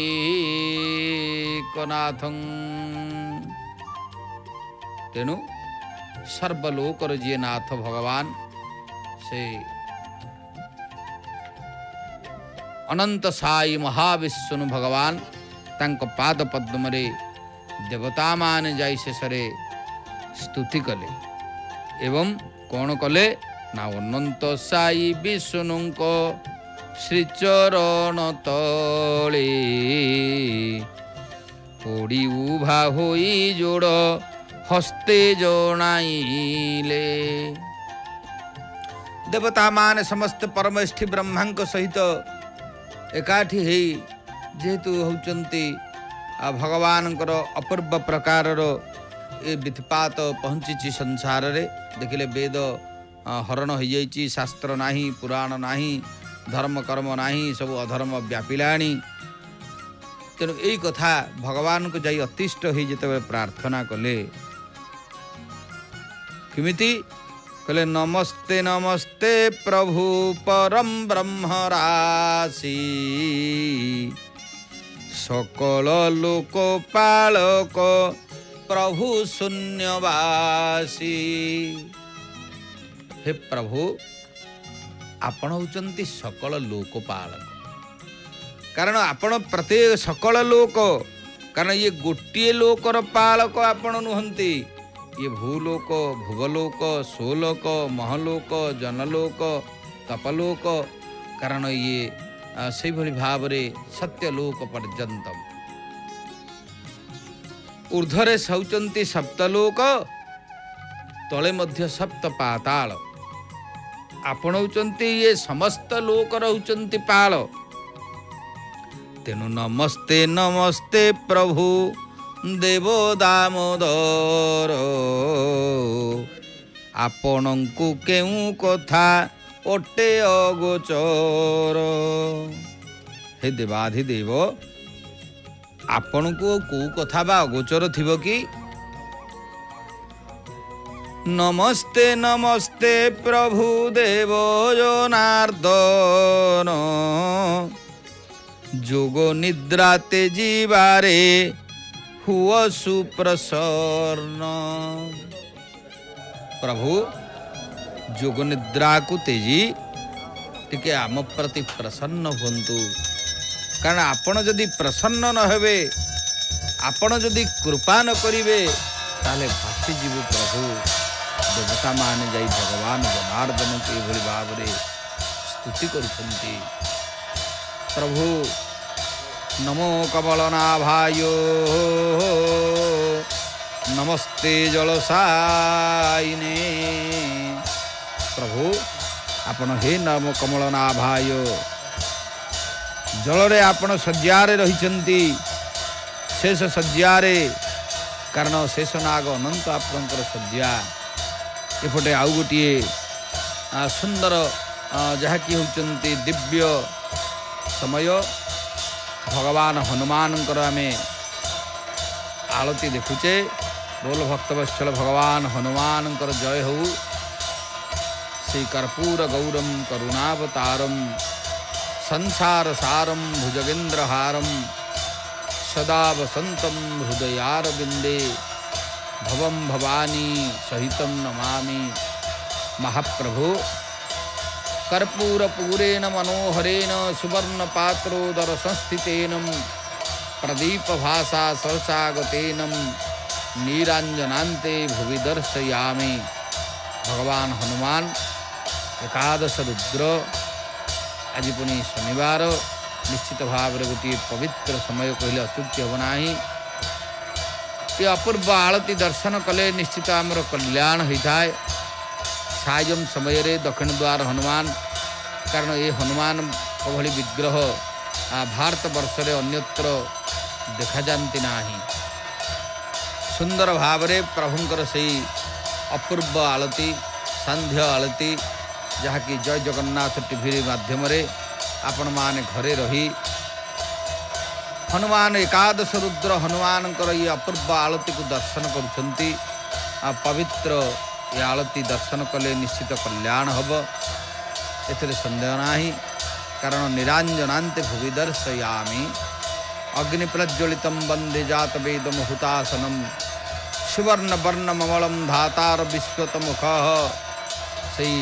ତେଣୁ ସର୍ବଲୋକର ଯିଏ ନାଥ ଭଗବାନ, ସେ ଅନନ୍ତ ସାଇ ମହାବିଷ୍ଣୁ ଭଗବାନ, ତାଙ୍କ ପାଦ ପଦ୍ମରେ ଦେବତାମାନେ ଯାଇ ଶେଷରେ ସ୍ତୁତି କଲେ ଏବଂ କ'ଣ କଲେ ନା ଅନନ୍ତ ସାଇ ବିଷ୍ଣୁଙ୍କ ଶ୍ରୀଚରଣ ତଳେ ପଡ଼ି ଉଭା ହୋଇ ଯୋଡ଼ ହସ୍ତେ ଜଣାଇଲେ। ଦେବତାମାନେ ସମସ୍ତେ ପରମେଷ୍ଠି ବ୍ରହ୍ମାଙ୍କ ସହିତ ଏକାଠି ହେଇ ଯେହେତୁ ହେଉଛନ୍ତି ଭଗବାନଙ୍କର ଅପୂର୍ବ ପ୍ରକାରର ଏ ବିତ୍ପାତ ପହଞ୍ଚିଛି ସଂସାରରେ। ଦେଖିଲେ ବେଦ ହରଣ ହୋଇଯାଇଛି, ଶାସ୍ତ୍ର ନାହିଁ, ପୁରାଣ ନାହିଁ, ଧର୍ମ କର୍ମ ନାହିଁ, ସବୁ ଅଧର୍ମ ବ୍ୟାପିଲାଣି। ତେଣୁ ଏଇ କଥା ଭଗବାନଙ୍କୁ ଯାଇ ଅତିଷ୍ଠ ହୋଇ ଯେତେବେଳେ ପ୍ରାର୍ଥନା କଲେ, କେମିତି କହିଲେ ନମସ୍ତେ ନମସ୍ତେ ପ୍ରଭୁ ପରମ ବ୍ରହ୍ମ ରାଶି, ସକଳ ଲୋକ ପାଳକ ପ୍ରଭୁ ଶୂନ୍ୟବାସୀ। ହେ ପ୍ରଭୁ, ଆପଣ ହେଉଛନ୍ତି ସକଳ ଲୋକ ପାଳକ। କାରଣ ଆପଣ ପ୍ରତ୍ୟେକ ସକଳ ଲୋକ, କାରଣ ଇଏ ଗୋଟିଏ ଲୋକର ପାଳକ ଆପଣ ନୁହନ୍ତି। ଇଏ ଭୂଲୋକ, ଭୁବଲୋକ, ସ୍ୱଲୋକ, ମହଲୋକ, ଜନଲୋକ, ତପଲୋକ। କାରଣ ଇଏ ସେଇଭଳି ଭାବରେ ସତ୍ୟଲୋକ ପର୍ଯ୍ୟନ୍ତ। ଊର୍ଦ୍ଧ୍ୱରେ ହେଉଛନ୍ତି ସପ୍ତଲୋକ, ତଳେ ମଧ୍ୟ ସପ୍ତ ପାତାଳ। ଆପଣ ହେଉଛନ୍ତି ଇଏ ସମସ୍ତ ଲୋକର ହେଉଛନ୍ତି ପାଳ। ତେଣୁ ନମସ୍ତେ ନମସ୍ତେ ପ୍ରଭୁ ଦେବ ଦାମୋଦର, ଆପଣଙ୍କୁ କେଉଁ କଥା ଅଟେ ଅଗୋଚର। ହେ ଦେବାଧିଦେବ, ଆପଣଙ୍କୁ କୋଉ କଥା ବା ଅଗୋଚର ଥିବ କି? ନମସ୍ତେ ନମସ୍ତେ ପ୍ରଭୁ ଦେବ ଜନାର୍ଦ୍ଦନ, ଯୋଗ ନିଦ୍ରା ତେଜିବାରେ ହୁଅ ସୁପ୍ରସନ୍ନ। ପ୍ରଭୁ ଯୋଗ ନିଦ୍ରାକୁ ତେଜି ଟିକେ ଆମ ପ୍ରତି ପ୍ରସନ୍ନ ହୁଅନ୍ତୁ। କାରଣ ଆପଣ ଯଦି ପ୍ରସନ୍ନ ନ ହେବେ, ଆପଣ ଯଦି କୃପା ନ କରିବେ, ତାହେଲେ ଭାସିଯିବୁ ପ୍ରଭୁ। ଦେବତାମାନେ ଯାଇ ଭଗବାନ ଜନାର୍ଦ୍ଦନଙ୍କୁ ଏଭଳି ଭାବରେ ସ୍ତୁତି କରୁଛନ୍ତି। ପ୍ରଭୁ ନମୋ କମଳନାଭାୟ, ନମସ୍ତେ ଜଳସାଇନେ। ପ୍ରଭୁ ଆପଣ ହେ ନମ କମଳନାଭାୟ, ଜଳରେ ଆପଣ ଶଯ୍ୟାରେ ରହିଛନ୍ତି, ଶେଷ ଶଯ୍ୟାରେ, କାରଣ ଶେଷ ନାଗ ଅନନ୍ତ ଆପଣଙ୍କର ଶଯ୍ୟା। ଏପଟେ ଆଉ ଗୋଟିଏ ସୁନ୍ଦର ଯାହାକି ହେଉଛନ୍ତି ଦିବ୍ୟ ସମୟ, ଭଗବାନ ହନୁମାନଙ୍କର ଆମେ ଆଳତି ଦେଖୁଛେ। ବୋଲ ଭକ୍ତବତ୍ସଳ ଭଗବାନ ହନୁମାନଙ୍କର ଜୟ ହଉ। ଶ୍ରୀ କର୍ପୂର ଗୌରମ କରୁଣାବତାରମ, ସଂସାର ସାରମ ଭୁଜଗେନ୍ଦ୍ରହାରମ, ସଦା ବସନ୍ତମ ହୃଦୟାରବିନ୍ଦେ, ଭବಂ ଭବାନୀ ସହିତಂ ନମାମି। ମହାପ୍ରଭୁ कर्पूरपूरेण मनोहरेण सुवर्णपात्रोदर संस्थितेन प्रदीपभासा सहसागतेन नीरांजनान्ते भुवि दर्शयामि। भगवान हनुमान एकादश रुद्र, आज पुणी शनिवार, निश्चित भाव गोटे पवित्र समय कहले अत्युक्ति हम ना। ये अपूर्व आलती दर्शन कले निश्चित आमर कल्याण होता है। सायं समय रे दक्षिण द्वार हनुमान, कारण ये हनुमान भली विग्रह भारत वर्ष रे अन्यत्र देखा जाती ना। सुंदर भाव रे प्रभुंकर से अपूर्व आलती, सांध्य आलती, जहाँकि जय जगन्नाथ टीवी माध्यम रे आपण माने घरे रही हनुमान एकादश रुद्र हनुमान ये अपूर्व आलती को दर्शन करुछंती। पवित्र ये आलती दर्शन कले निश्चित कल्याण हम, एथिरे संदेह नाही। कारण निरांजनान्ते भुवि दर्शयामि। अग्नि प्रज्वलितं वंदे जात वेदम हुतासनम, सुवर्ण वर्णममलं धातार विश्वतमुखः। सही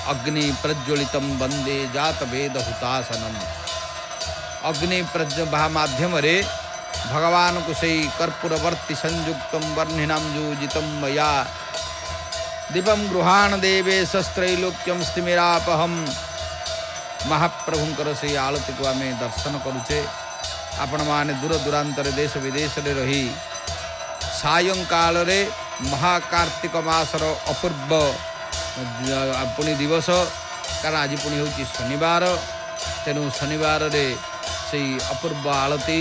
अग्नि प्रज्वलितं वंदे जात वेद हुतासनम। अग्नि माध्यम रे भगवान को सही कर्पूरवर्ती संयुक्तं वर्णिनां योजितं मया, दीपम गृहाण देवे शस्त्रैलोक्यम स्थिमेरापहम। महाप्रभुंकर से आलती को आम दर्शन करुचे। आपण माने दूर दूरांतर देश विदेश रे रही सायंकाल रे महाकार्तिक मासर अपूर्व पुणी दिवस, कारण आज पुणी हूँ शनिवार, तेणु शनिवार रे से अपूर्व आलती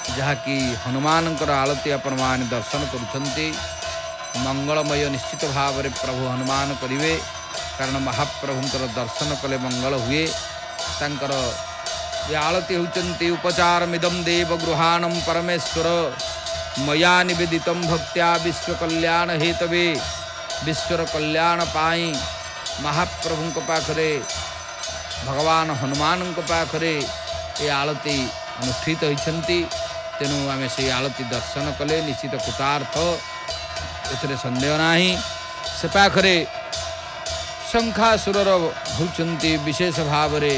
जहाँकि हनुमानकर आलती आपण माने दर्शन करुछंती। मंगलमय निश्चित भाव रे प्रभु हनुमान करिवे, कारण महाप्रभुंकर दर्शन कले मंगल हुए। तांकर ये आलती होचंती उपचार मिदम देव गृहाणम परमेश्वर, मया निवेदितम भक्त्या विश्व कल्याण हेतवे। विश्वर कल्याण पाई महाप्रभु पाखरे भगवान हनुमान पाखरे ये आलती अनुष्ठित होइछंती। तेणु आमे से आलती दर्शन कले निश्चित कृतार्थ, एथिरे संदेह नाही। से पाखरे शंखासुरर होचंती विशेष भाव रे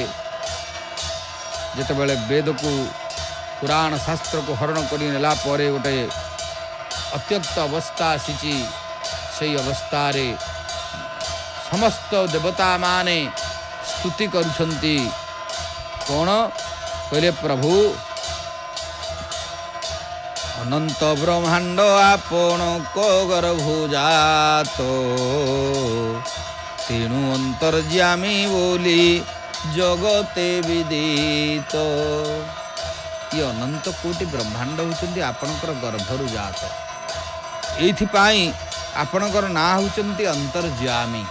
जेतेबेले वेद को पुराण शास्त्र को हरण करी नेला परे गोटे अत्यक्त अवस्था आसीची। से अवस्था रे समस्त देवता माने स्तुति करुछंती। कोण कहले प्रभु अनंत ब्रह्मांड आपण को गर्भुजात, तेणु अंतर्यामी बोली जगते विदित। ये अनंत कोटि ब्रह्मांड होचंती आपणकर गर्भरु जात। एथिपाई आपणकर ना होचंती अंतर्यामी।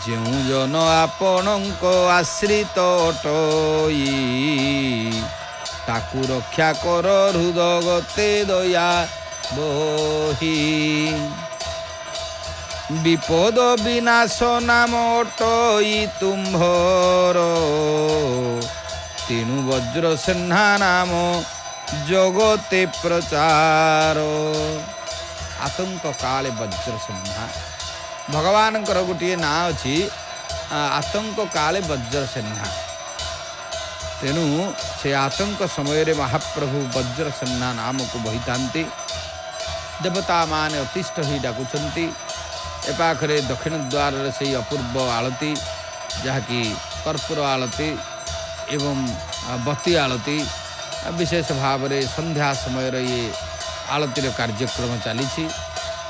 जेउ जन आपणक आश्रित अटई, ତାକୁ ରକ୍ଷା କର ହୃଦଗତେ ଦୟା ବହି। ବିପଦ ବିନାଶ ନାମ ଅଟଇ ତୁମ୍ଭର, ତେଣୁ ବଜ୍ରସେନା ନାମ ଜଗତେ ପ୍ରଚାର। ଆତଙ୍କ କାଳେ ବଜ୍ରସେନା, ଭଗବାନଙ୍କର ଗୋଟିଏ ନାଁ ଅଛି ଆତଙ୍କ କାଳେ ବଜ୍ରସେନା। ତେଣୁ ସେ ଆତଙ୍କ ସମୟରେ ମହାପ୍ରଭୁ ବଜ୍ରସେନା ନାମକୁ ବହିଥାନ୍ତି। ଦେବତାମାନେ ଅତିଷ୍ଠ ହୋଇ ଡାକୁଛନ୍ତି। ଏ ପାଖରେ ଦକ୍ଷିଣ ଦ୍ୱାରରେ ସେହି ଅପୂର୍ବ ଆଳତି, ଯାହାକି କର୍ପୂର ଆଳତି ଏବଂ ବତୀ ଆଳତି, ବିଶେଷ ଭାବରେ ସନ୍ଧ୍ୟା ସମୟରେ ଇଏ ଆଳତିର କାର୍ଯ୍ୟକ୍ରମ ଚାଲିଛି।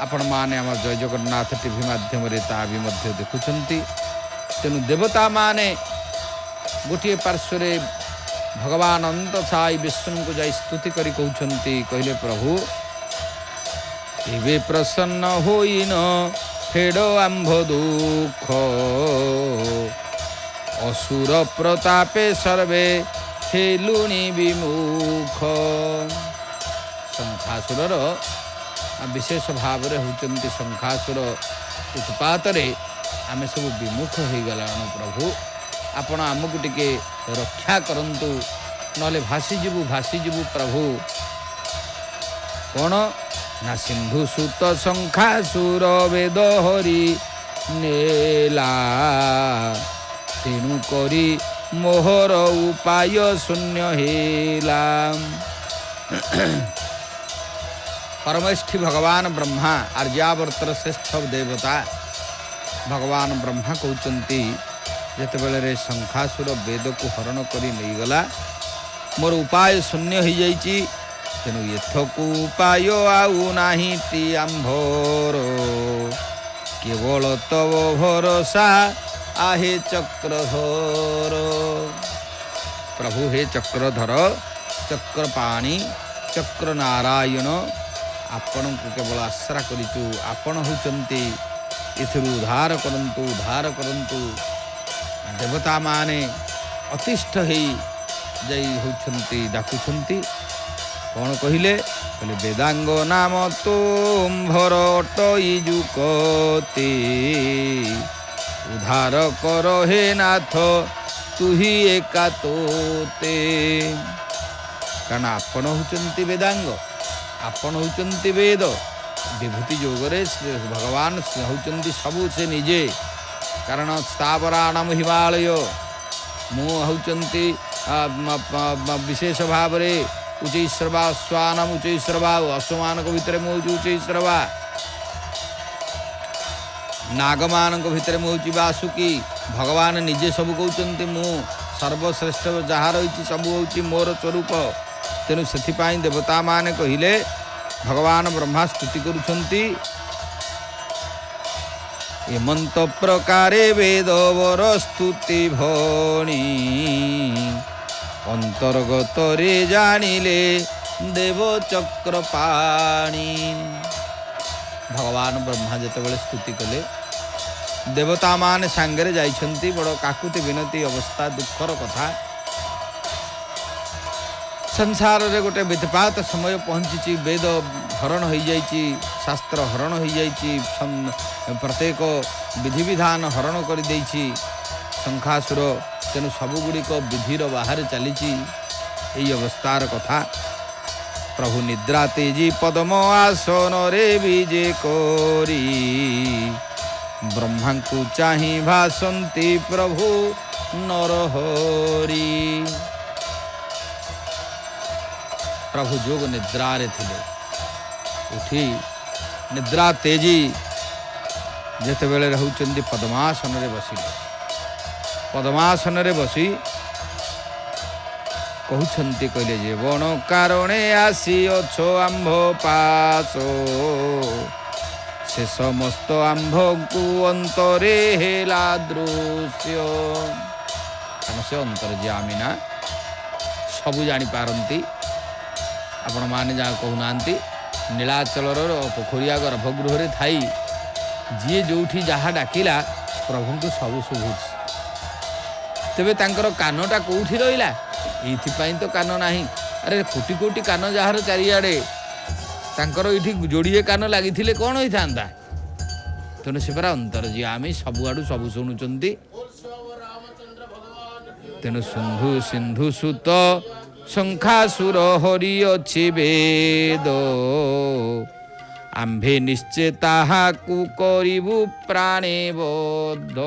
ଆପଣମାନେ ଆମ ଜୟ ଜଗନ୍ନାଥ ଟିଭି ମାଧ୍ୟମରେ ତା ବି ମଧ୍ୟ ଦେଖୁଛନ୍ତି। ତେଣୁ ଦେବତାମାନେ ଗୋଟିଏ ପାର୍ଶ୍ୱରେ ଭଗବାନ ଅନନ୍ତ ସାଇ ବିଷ୍ଣୁଙ୍କୁ ଯାଇ ସ୍ତୁତି କରି କହୁଛନ୍ତି, କହିଲେ ପ୍ରଭୁ ଏବେ ପ୍ରସନ୍ନ ହୋଇନ ଫେଡ଼ ଆମ୍ଭ ଦୁଃଖ, ଅସୁର ପ୍ରତାପେ ସର୍ବେ ହେଲୁଣି ବିମୁଖ। ଶଙ୍ଖାସୁରର ବିଶେଷ ଭାବରେ ହେଉଛନ୍ତି, ଶଙ୍ଖାସୁର ଉତ୍ପାତରେ ଆମେ ସବୁ ବିମୁଖ ହୋଇଗଲାଣି। ପ୍ରଭୁ ଆପଣ ଆମକୁ ଟିକେ ରକ୍ଷା କରନ୍ତୁ, ନହେଲେ ଭାସିଯିବୁ ପ୍ରଭୁ। କ'ଣ ନା ସିନ୍ଧୁ ସୁତ ଶଙ୍ଖାସୁର ବେଦ ହରି ନେଲା, ତେଣୁ କରି ମୋହର ଉପାୟ ଶୂନ୍ୟ ହେଲା। ପରମେଷ୍ଠି ଭଗବାନ ବ୍ରହ୍ମା, ଆର୍ଯ୍ୟାବର୍ତ୍ତର ଶ୍ରେଷ୍ଠ ଦେବତା ଭଗବାନ ବ୍ରହ୍ମା କହୁଛନ୍ତି, ଯେତେବେଳେ ଶଙ୍ଖାସୁର ବେଦକୁ ହରଣ କରି ନେଇଗଲା, ମୋର ଉପାୟ ଶୂନ୍ୟ ହୋଇଯାଇଛି। ତେଣୁ ଏଥକୁ ଉପାୟ ଆଉ ନାହିଁଟି ଆମ୍ଭର, କେବଳ ତବ ଭରସା आहे ଚକ୍ରଧର। ପ୍ରଭୁ ହେ ଚକ୍ରଧର, ଚକ୍ରପାଣି, ଚକ୍ର ନାରାୟଣ, ଆପଣଙ୍କୁ କେବଳ ଆଶ୍ରା କରିଛୁ। ଆପଣ ହେଉଛନ୍ତି ଏଥିରୁ ଉଦ୍ଧାର କରନ୍ତୁ। ଦେବତାମାନେ ଅତିଷ୍ଠ ହେଇ ଯାଇ ହେଉଛନ୍ତି, ଡାକୁଛନ୍ତି। କ'ଣ କହିଲେ? ବେଦାଙ୍ଗ ନାମ ତୁମ୍ଭର ଅଟଇ ଯୁକତେ, ଉଦ୍ଧାର କର ହେ ନାଥ ତୁହି ଏକା ତୋତେ। କାରଣ ଆପଣ ହେଉଛନ୍ତି ବେଦାଙ୍ଗ, ଆପଣ ହେଉଛନ୍ତି ବେଦ। ବିଭୂତି ଯୋଗରେ ଭଗବାନ ହେଉଛନ୍ତି ସବୁ ସେ ନିଜେ। କାରଣ ସ୍ଥାବରାଣମ ହିମାଳୟ, ମୁଁ ହେଉଛନ୍ତି ବିଶେଷ ଭାବରେ ଉଚ୍ଚୈଶ୍ରବା, ଅଶ୍ୱାନମ ଉଚ୍ଚୈଶ୍ରବା, ଅଶ୍ୱମାନଙ୍କ ଭିତରେ ମୁଁ ହେଉଛି ଉଚ୍ଚୈଶ୍ରବା, ନାଗମାନଙ୍କ ଭିତରେ ମୁଁ ହେଉଛି ବାସୁକି। ଭଗବାନ ନିଜେ ସବୁ କହୁଛନ୍ତି, ମୁଁ ସର୍ବଶ୍ରେଷ୍ଠ, ଯାହା ରହିଛି ସବୁ ହେଉଛି ମୋର ସ୍ୱରୂପ। ତେଣୁ ସେଥିପାଇଁ ଦେବତାମାନେ କହିଲେ, ଭଗବାନ ବ୍ରହ୍ମା ସ୍ତୁତି କରୁଛନ୍ତି, ଏମନ୍ତ ପ୍ରକାରେ ବେଦବର ସ୍ତୁତି ଭଣି, ଅନ୍ତର୍ଗତରେ ଜାଣିଲେ ଦେବ ଚକ୍ରପାଣି। ଭଗବାନ ବ୍ରହ୍ମା ଯେତେବେଳେ ସ୍ତୁତି କଲେ, ଦେବତାମାନେ ସାଙ୍ଗରେ ଯାଇଛନ୍ତି। ବଡ଼ କାକୁତି ବିନତି ଅବସ୍ଥା, ଦୁଃଖର କଥା। ସଂସାରରେ ଗୋଟେ ବିତ୍ପାତ ସମୟ ପହଞ୍ଚିଛି। ବେଦ ହରଣ ହୋଇଯାଇଛି, ଶାସ୍ତ୍ର ହରଣ ହୋଇଯାଇଛି, ପ୍ରତ୍ୟେକ ବିଧିବିଧାନ ହରଣ କରିଦେଇଛି ଶଙ୍ଖାସୁର। ତେଣୁ ସବୁଗୁଡ଼ିକ ବିଧିର ବାହାରେ ଚାଲିଛି। ଏହି ଅବସ୍ଥାର କଥା। ପ୍ରଭୁ ନିଦ୍ରା ତେଜି ପଦ୍ମ ଆସନରେ ବିଜେ କରି, ବ୍ରହ୍ମାଙ୍କୁ ଚାହିଁ ଭାସନ୍ତି ପ୍ରଭୁ ନରହରି। ପ୍ରଭୁ ଯୋଗ ନିଦ୍ରାରେ ଥିଲେ। ଉଠି ନିଦ୍ରା ତେଜି ଯେତେବେଳେ ରହୁଛନ୍ତି, ପଦ୍ମାସନରେ ବସିଲେ। ପଦ୍ମାସନରେ ବସି କହୁଛନ୍ତି, କହିଲେ ଯେ ବଣ କାରଣେ ଆସିଅଛ ଆମ୍ଭ ପାଶ, ସେ ସମସ୍ତ ଆମ୍ଭଙ୍କୁ ଅନ୍ତରେ ହେଲା ଦୃଶ୍ୟ। କାରଣ ସେ ଅନ୍ତର୍ଯ୍ୟାମୀ ନା, ସବୁ ଜାଣିପାରନ୍ତି। ଆପଣମାନେ ଯାହା କହୁନାହାନ୍ତି, ନୀଳାଚଳର ପୋଖରିଆ ଗର୍ଭଗୃହରେ ଥାଇ ଯିଏ ଯେଉଁଠି ଯାହା ଡାକିଲା, ପ୍ରଭୁଙ୍କୁ ସବୁ ଶୁଭୁଛି। ତେବେ ତାଙ୍କର କାନଟା କେଉଁଠି ରହିଲା? ଏଇଥିପାଇଁ ତ କାନ ନାହିଁ। अरे कोटी कोटी कान जार चारिआडे तांकर इठी जोड़िए कान लगी कौन होता तेणु से परा अंतर्यामी सबुआड़ू सबू शुणुंट तेणु सिंधु सिंधु सुत शंखासुर हरि अच्छी वेद आम्भे निश्चय ताहाकु करिबु प्राणे बद्ध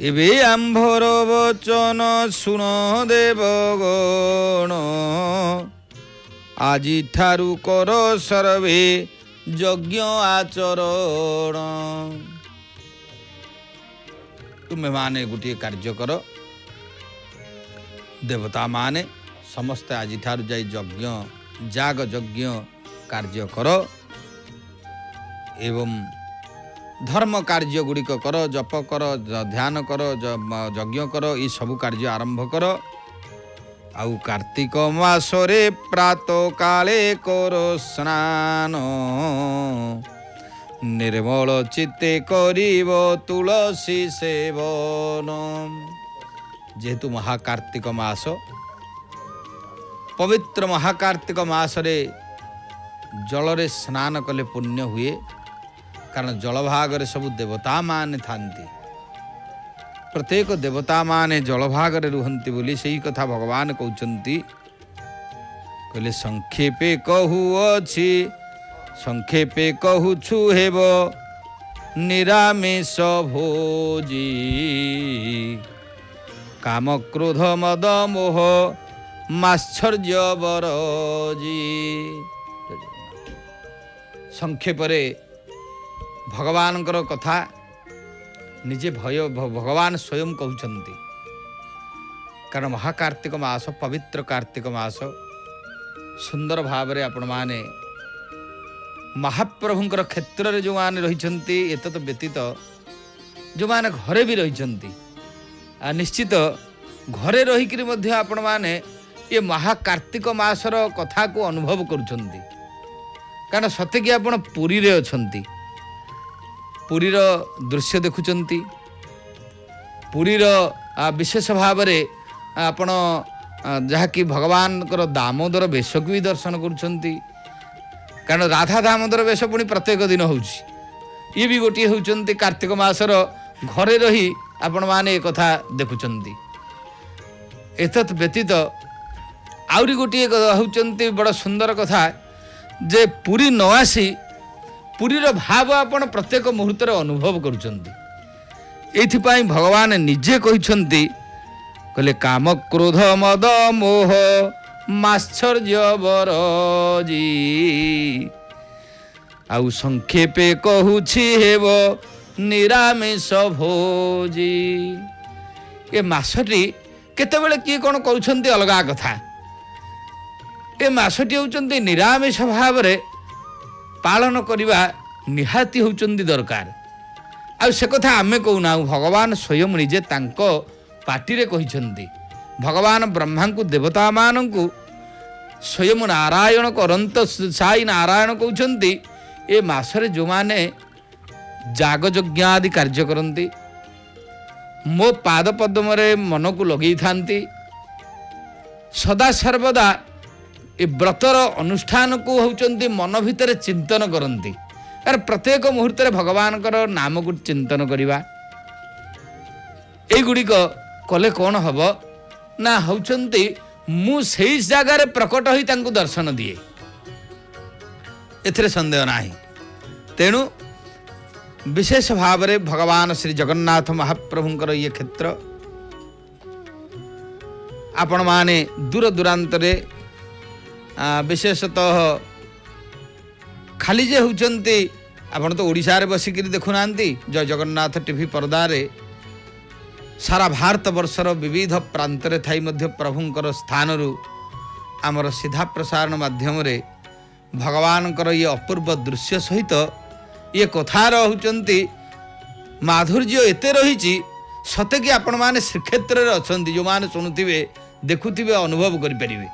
एबे आम्भर वचन शुण देवगण आजि ठारू कर सर्वे यज्ञ आचरण तुम्हें माने गोटे कार्य कर देवता माने समस्ते आज ठारू जाई यज्ञ जाग यज्ञ कार्य कर एवं धर्म कार्य गुड़िक कर जप कर ध्यान कर यज्ञ कर ये सब कार्य आरंभ कर आउ कार्तिक मासरे प्रातः काले कर स्नान निर्मल चित्ते करिब तुलसी सेवन जेहेतु महाकार्तिक मास पवित्र महाकार्तिक मासरे जलरे स्नान कले पुण्य हुए कारण जलभागरे सब देवता माने थांती प्रत्येक देवता माने जलभागरे रुहंती बोली सही कथा भगवान कहउचंती कहले संक्षेपे कहूअछि संक्षेपे कहूछु हेब निरामिष भोजी काम क्रोध मद मोह माश्चर्य बरजी संक्षेपरे भगवानकर कथा निजे भय भगवान स्वयं कहउचंती कारण महाकार्तिक मास पवित्र कार्तिक मास सुंदर भावरे आपण माने महाप्रभुंकर क्षेत्र रे जो माने रहिचंती एतत व्यतीत जो माने घरे भी रहिचंती आ निश्चित घरे रहिकरी मध्ये आपण माने ये महाकार्तिक मासर कथा को अनुभव करुचंती कारण सते कि आपण पुरी रे अछंती पुरीर दृश्य देखुचंती पुरीर विशेष भाव में आपण जहाँकि भगवान दामोदर वेश को भी दर्शन करुचंती कारण राधा दामोदर वेश पुणी प्रत्येक दिन होउची ये भी गोटे होउचंती कार्तिक मासर घरे रही आपण माने एक कथा देखुचंती एतत् व्यतीत आउरी गोटे होउचंती बड़ सुंदर कथा जे पुरी न आसी पुरीर भाव आपण प्रत्येक मुहूर्त अनुभव करुचंती एथिपाई भगवान निजे कहिसंती कहले काम क्रोध मद मोह माश्चर्य बरजी आउ संक्षेपे कहूछि हेब निरामिष भोजी ए मासटी केतेबेले किए कोन करुछंती अलगा कथा ए मासटी होउचंती निरामिष भाव रे पालन करवा निहाती होउचंती दरकार आ से कथा आमे कहूना भगवान स्वयं निजे तांको पार्टी रे कहिसंती भगवान ब्रह्मा को देवता मानू स्वयं नारायण करंत साई नारायण कहउचंती ए मासरे जो माने जाग यज्ञ आदि कार्य करंती मो पाद पद्म रे मन को लगई थांती सदा सर्वदा ए व्रतर अनुष्ठान को होउचंती मन भितर चिंतन करंती यार प्रत्येक मुहूर्त रे भगवान नाम को चिंतन करिवा ए गुडी को कले कौन हब ना होउचंती मु सेई जगह रे प्रकट होई तांको दर्शन दिए एथरे संदेह नाही तेणु विशेष भाव रे भगवान श्री जगन्नाथ महाप्रभुंकर ये क्षेत्र आपण माने दूर दूरांत रे विशेषतः खाली जे होउचंती आपण तो ओडिशा रे बसिकरी देखुना जय जगन्नाथ टीवी पर्दा रे सारा भारत वर्षर विविध प्रांत रे थाई मध्य प्रभुंकर स्थान रु आमर सीधा प्रसारण माध्यम रे भगवानकर ये अपूर्व दृश्य सहित ये कथार होउचंती माधुर्य एते रहिछि सते कि आपण माने श्रीक्षेत्र रे अछंती जो माने सुनुथिबे देखुथिबे अनुभव करि परिबे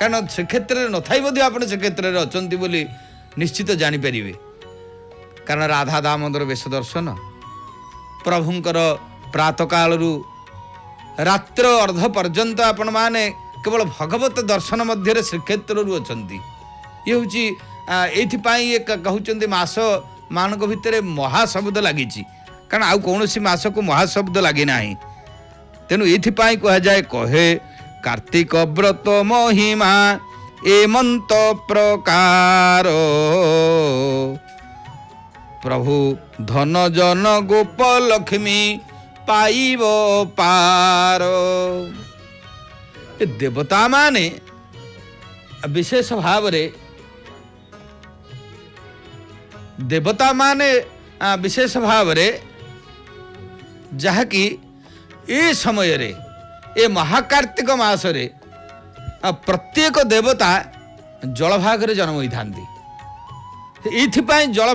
कारण श्रीक्षेत्र रे नथाई मध्ये आपण श्रीक्षेत्र रे अछंती बोली निश्चित जानि परिबे कारण राधा दामोदर वेश दर्शन प्रभुंकर प्रातः काल रात्र अर्ध पर्यंत आपण माने केवल भगवत दर्शन मध्य श्रीक्षेत्र अच्छा ये हूँ ये कहते मास मान भितर महाशब्द लगी कारण आउ कौन मास को महाशब्द लगी ना तेणु ये कहुए कहे कार्तिक व्रत महिमा एमंत प्रकार प्रभु धन जन गोप लक्ष्मी पाइब पार देवता माने विशेष भाव रे देवता माने विशेष भाव रे जहाँकि ए समय रे ए महाकार्तिक मास रे प्रत्येक देवता जलभाग रे जन्म होता जल